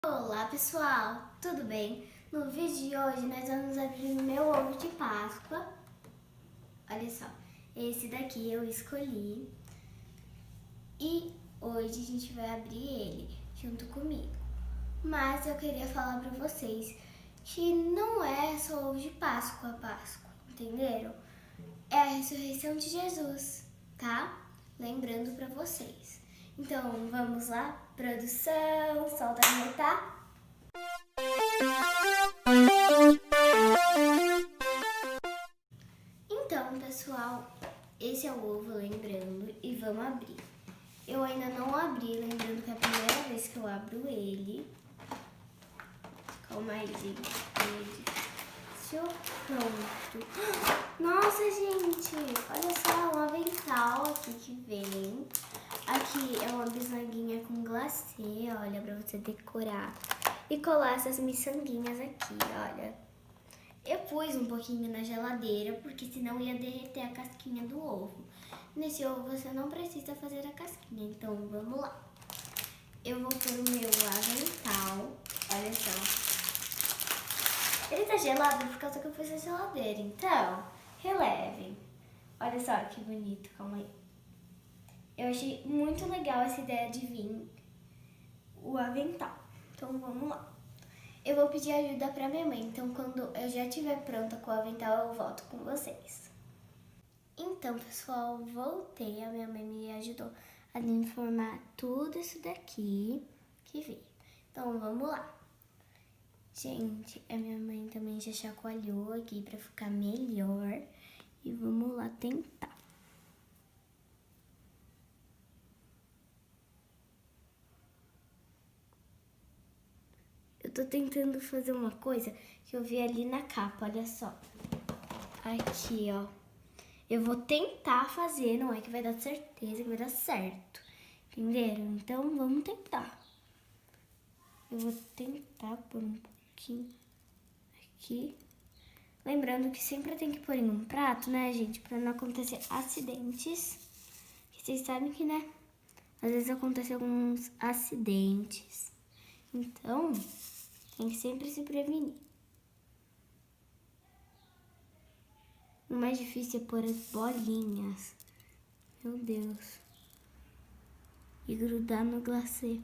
Olá pessoal, tudo bem? No vídeo de hoje nós vamos abrir o meu ovo de Páscoa. Olha só, esse daqui eu escolhi e hoje a gente vai abrir ele junto comigo. Mas eu queria falar pra vocês que não é só ovo de Páscoa, entenderam? É a ressurreição de Jesus, tá? Lembrando pra vocês. Então vamos lá, produção, solta a vinheta. Então, pessoal, esse é o ovo, lembrando, e vamos abrir. Eu ainda não abri, lembrando que é a primeira vez que eu abro ele. Calma aí, gente. Pronto. Nossa, gente, olha só, um avental aqui que vem. Aqui é uma bisnaguinha com glacê, olha, pra você decorar. E colar essas miçanguinhas aqui, olha. Eu pus um pouquinho na geladeira, porque senão ia derreter a casquinha do ovo. Nesse ovo você não precisa fazer a casquinha, então vamos lá. Eu vou pôr o meu avental, olha só. Ele tá gelado por causa que eu pus na geladeira, então relevem. Olha só que bonito, calma aí. Eu achei muito legal essa ideia de vir o avental, então vamos lá. Eu vou pedir ajuda pra minha mãe, então quando eu já estiver pronta com o avental, eu volto com vocês. Então, pessoal, voltei, a minha mãe me ajudou a me informar tudo isso daqui que veio. Então, vamos lá. Gente, a minha mãe também já chacoalhou aqui pra ficar melhor. E vamos lá tentar. Eu tô tentando fazer uma coisa que eu vi ali na capa, olha só. Aqui, ó. Eu vou tentar fazer, não é que vai dar certeza que vai dar certo. Entenderam? Então, vamos tentar. Eu vou tentar pôr um pouquinho aqui. Lembrando que sempre tem que pôr em um prato, né, gente? Pra não acontecer acidentes. Que vocês sabem que, né? Às vezes acontecem alguns acidentes. Então, tem que sempre se prevenir. O mais difícil é pôr as bolinhas. Meu Deus. E grudar no glacê.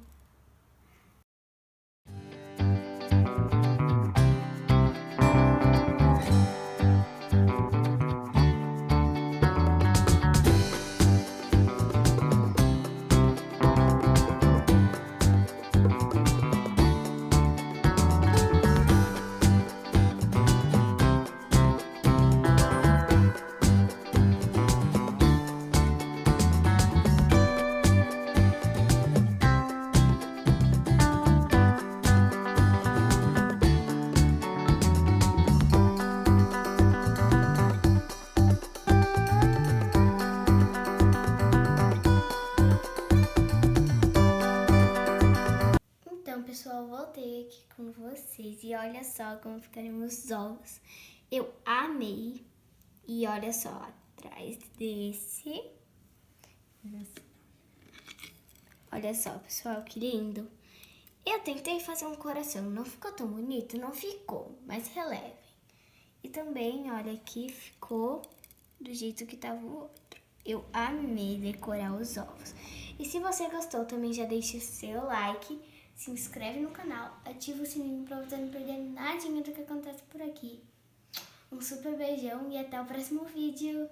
Então, pessoal, voltei aqui com vocês e olha só como ficaram os ovos. Eu amei. E olha só, atrás desse. Olha só, pessoal, que lindo. Eu tentei fazer um coração, não ficou tão bonito? Não ficou, mas relevem. E também, olha, aqui ficou do jeito que tava o outro. Eu amei decorar os ovos. E se você gostou, também já deixa o seu like, se inscreve no canal, ativa o sininho pra você não perder nadinha do que acontece por aqui. Um super beijão e até o próximo vídeo.